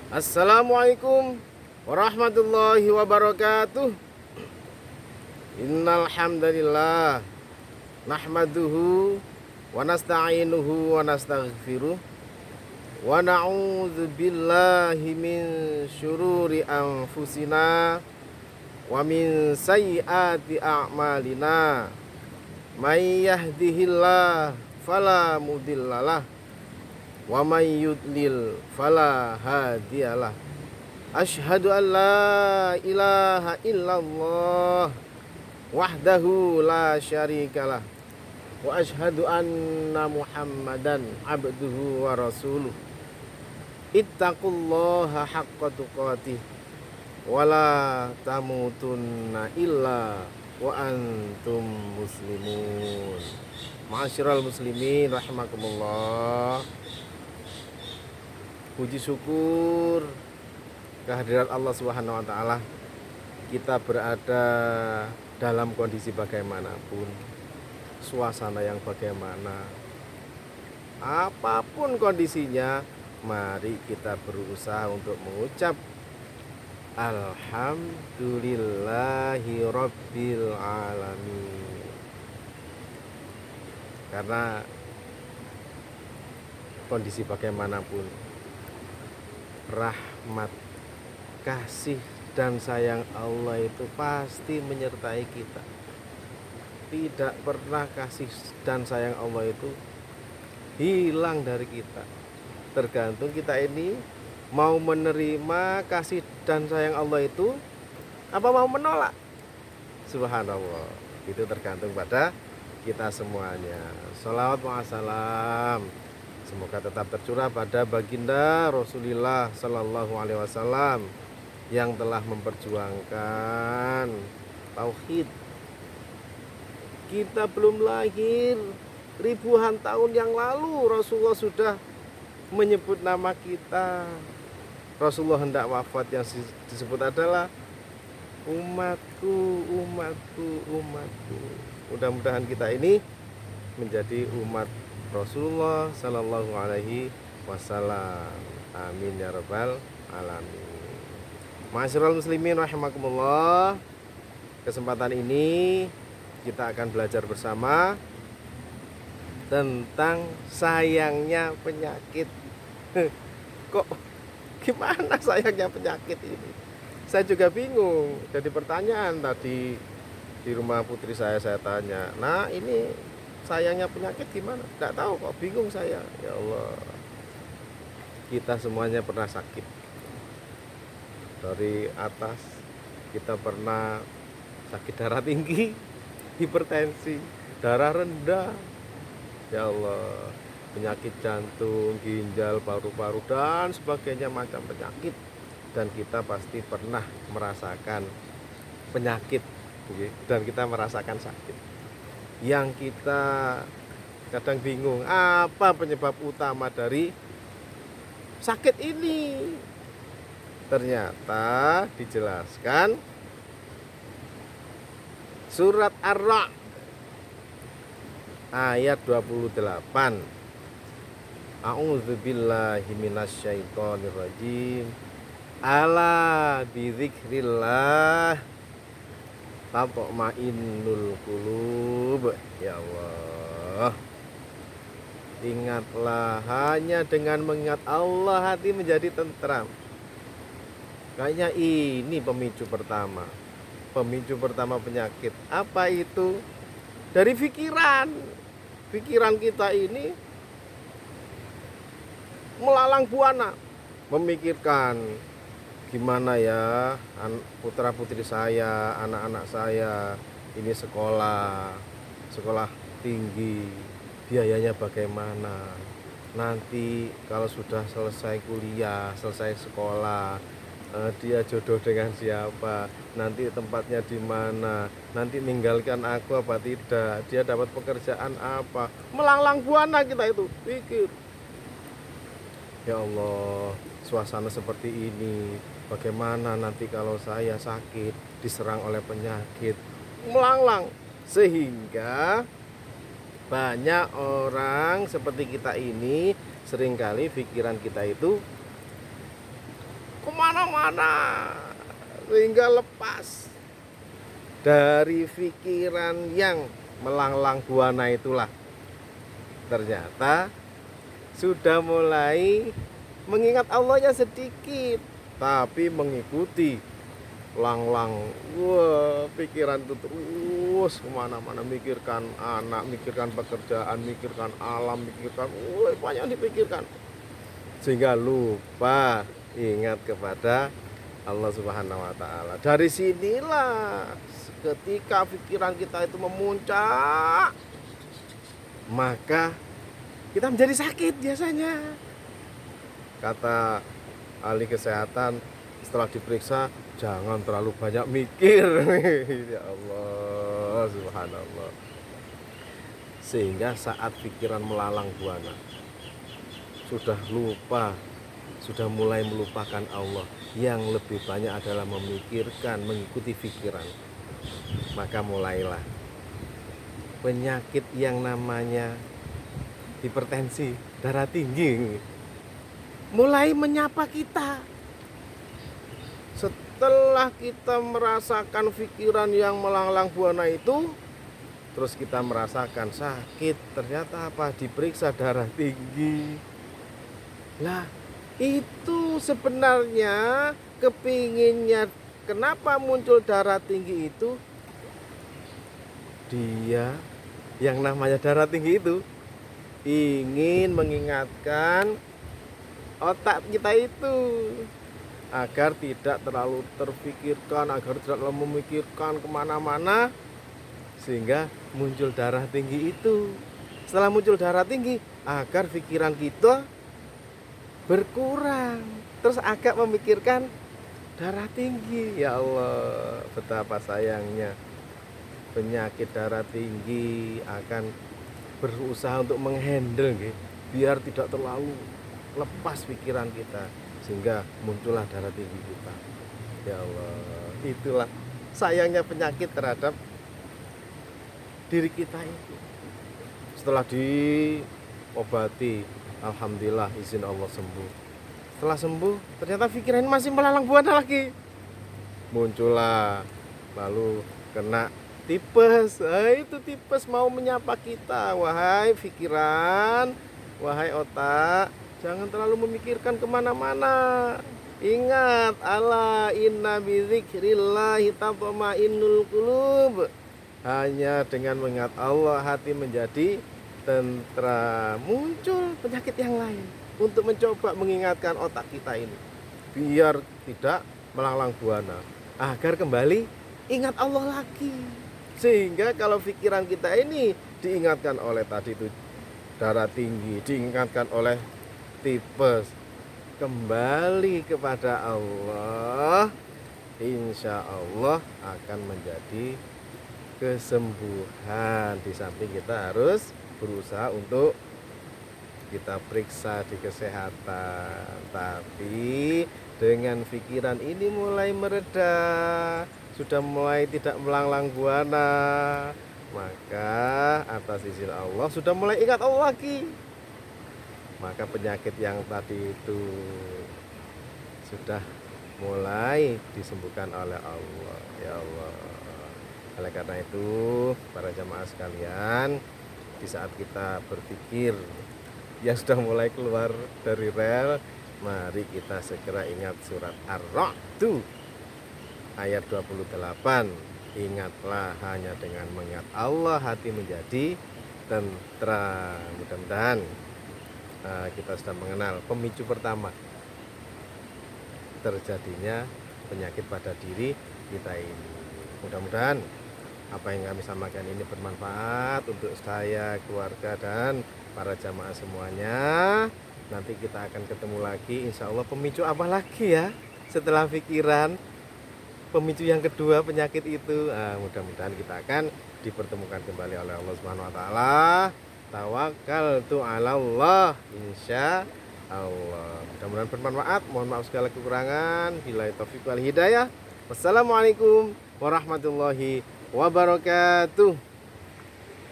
Assalamualaikum warahmatullahi wabarakatuh. Innal hamdalillah nahmaduhu wa nasta'inuhu wa nastaghfiruh wa na'udzu billahi min syururi anfusina wa min sayyiati a'malina. May yahdihillah fala mudhillalah wa may yudlil fala hadiyalah. Asyhadu an la ilaha illallah wahdahu la syarikalah wa asyhadu anna muhammadan abduhu wa rasuluh. Ittaqullaha haqqa tuqatih wa la tamutunna illa wa antum muslimun. Ma'asyiral muslimin rahimakumullah. Puji syukur kehadirat Allah Subhanahu wa taala, kita berada dalam kondisi bagaimanapun, suasana yang bagaimana, apapun kondisinya, mari kita berusaha untuk mengucap alhamdulillahi rabbil alamin. Karena kondisi bagaimanapun, rahmat, kasih dan sayang Allah itu pasti menyertai kita. Tidak pernah kasih dan sayang Allah itu hilang dari kita. Tergantung kita ini mau menerima kasih dan sayang Allah itu apa mau menolak. Subhanallah, itu tergantung pada kita semuanya. Sholawat wa salam semoga tetap tercurah pada baginda Rasulullah Sallallahu Alaihi Wasallam yang telah memperjuangkan tauhid. Kita belum lahir, ribuan tahun yang lalu Rasulullah sudah menyebut nama kita. Rasulullah hendak wafat yang disebut adalah umatku, umatku, umatku. Mudah-mudahan kita ini menjadi umat Rasulullah Sallallahu Alaihi Wasallam. Amin ya rabbal alamin. Ma'asyiral muslimin rahimakumullah. Kesempatan ini kita akan belajar bersama tentang sayangnya penyakit. Kok gimana sayangnya penyakit ini? Saya juga bingung. Jadi pertanyaan tadi di rumah putri saya tanya, nah ini sayangnya penyakit gimana? Tidak tahu kok, bingung saya. Ya Allah, kita semuanya pernah sakit. Dari atas kita pernah sakit darah tinggi, hipertensi, darah rendah. Ya Allah, penyakit jantung, ginjal, paru-paru dan sebagainya macam penyakit. Dan kita pasti pernah merasakan penyakit dan kita merasakan sakit. Yang kita kadang bingung, apa penyebab utama dari sakit ini? Ternyata dijelaskan surat Ar-Ra'd ayat 28. A'udzubillahi minasyaitonirrajim. Ala bidzikrillah tatma'innul qulub. Ya Allah, ingatlah, hanya dengan mengingat Allah hati menjadi tentram. Kayaknya ini pemicu pertama. Pemicu pertama penyakit. Apa itu? Dari pikiran. Pikiran kita ini melalang buana, memikirkan gimana ya putra putri saya, anak-anak saya ini sekolah tinggi, biayanya bagaimana, nanti kalau sudah selesai kuliah, selesai sekolah, dia jodoh dengan siapa, nanti tempatnya di mana, nanti ninggalkan aku apa tidak, dia dapat pekerjaan apa. Melalang buana kita itu pikir. Ya Allah, suasana seperti ini, bagaimana nanti kalau saya sakit, diserang oleh penyakit, melanglang. Sehingga banyak orang seperti kita ini, seringkali pikiran kita itu kemana-mana, sehingga lepas dari pikiran yang melanglang buana itulah. Ternyata sudah mulai mengingat Allahnya sedikit, tapi mengikuti lang-lang, wah pikiran itu terus kemana-mana, mikirkan anak, mikirkan pekerjaan, mikirkan alam, mikirkan, wah banyak dipikirkan, sehingga lupa ingat kepada Allah Subhanahu wa Ta'ala. Dari sinilah ketika pikiran kita itu memuncak, maka kita menjadi sakit biasanya. Kata ahli kesehatan setelah diperiksa, jangan terlalu banyak mikir. Ya Allah, subhanallah. Sehingga saat pikiran melalang buana, sudah lupa, sudah mulai melupakan Allah. Yang lebih banyak adalah memikirkan, mengikuti pikiran. Maka mulailah penyakit yang namanya hipertensi, darah tinggi, mulai menyapa kita. Setelah kita merasakan pikiran yang melanglang buana itu, terus kita merasakan sakit, ternyata apa? Diperiksa darah tinggi. Lah, itu sebenarnya kepinginnya, kenapa muncul darah tinggi itu? Dia yang namanya darah tinggi itu ingin mengingatkan otak kita itu agar tidak terlalu terpikirkan, agar tidak terlalu memikirkan kemana-mana, sehingga muncul darah tinggi itu. Setelah muncul darah tinggi, agar pikiran kita berkurang, terus agak memikirkan darah tinggi. Ya Allah, betapa sayangnya penyakit darah tinggi akan berusaha untuk menghandle biar tidak terlalu lepas pikiran kita, sehingga muncullah darah tinggi kita. Ya Allah, itulah sayangnya penyakit terhadap diri kita itu. Setelah diobati, alhamdulillah izin Allah sembuh. Setelah sembuh, ternyata pikiran masih melalang buana lagi. Muncullah, lalu kena tipes. Itu tipes mau menyapa kita. Wahai pikiran, wahai otak, jangan terlalu memikirkan kemana-mana. Ingat, ala inna bizikrillahi tatma'innul qulub. Hanya dengan mengingat Allah, hati menjadi tentram. Muncul penyakit yang lain untuk mencoba mengingatkan otak kita ini, biar tidak melanglang buana, agar kembali ingat Allah lagi. Sehingga kalau pikiran kita ini diingatkan oleh tadi itu darah tinggi, diingatkan oleh tipes, kembali kepada Allah, insya Allah akan menjadi kesembuhan. Di samping kita harus berusaha untuk kita periksa di kesehatan, tapi dengan pikiran ini mulai mereda, sudah mulai tidak melanglang buana, maka atas izin Allah sudah mulai ingat Allah lagi, maka penyakit yang tadi itu sudah mulai disembuhkan oleh Allah. Ya Allah. Oleh karena itu, para jamaah sekalian, di saat kita berpikir yang sudah mulai keluar dari rel, mari kita segera ingat surat Ar-Ra'd ayat 28. Ingatlah, hanya dengan mengingat Allah hati menjadi tentram. Mudah-mudahan kita sudah mengenal pemicu pertama terjadinya penyakit pada diri kita ini. Mudah-mudahan apa yang kami sampaikan ini bermanfaat untuk saya, keluarga, dan para jamaah semuanya. Nanti kita akan ketemu lagi, insya Allah. Pemicu apa lagi ya setelah pikiran? Pemicu yang kedua penyakit itu, mudah-mudahan kita akan dipertemukan kembali oleh Allah Subhanahu wa Ta'ala. Tawakkaltu 'ala Allah, insya Allah. Mudah-mudahan bermanfaat. Mohon maaf segala kekurangan. Billahi taufiq wal hidayah. Wassalamualaikum warahmatullahi wabarakatuh.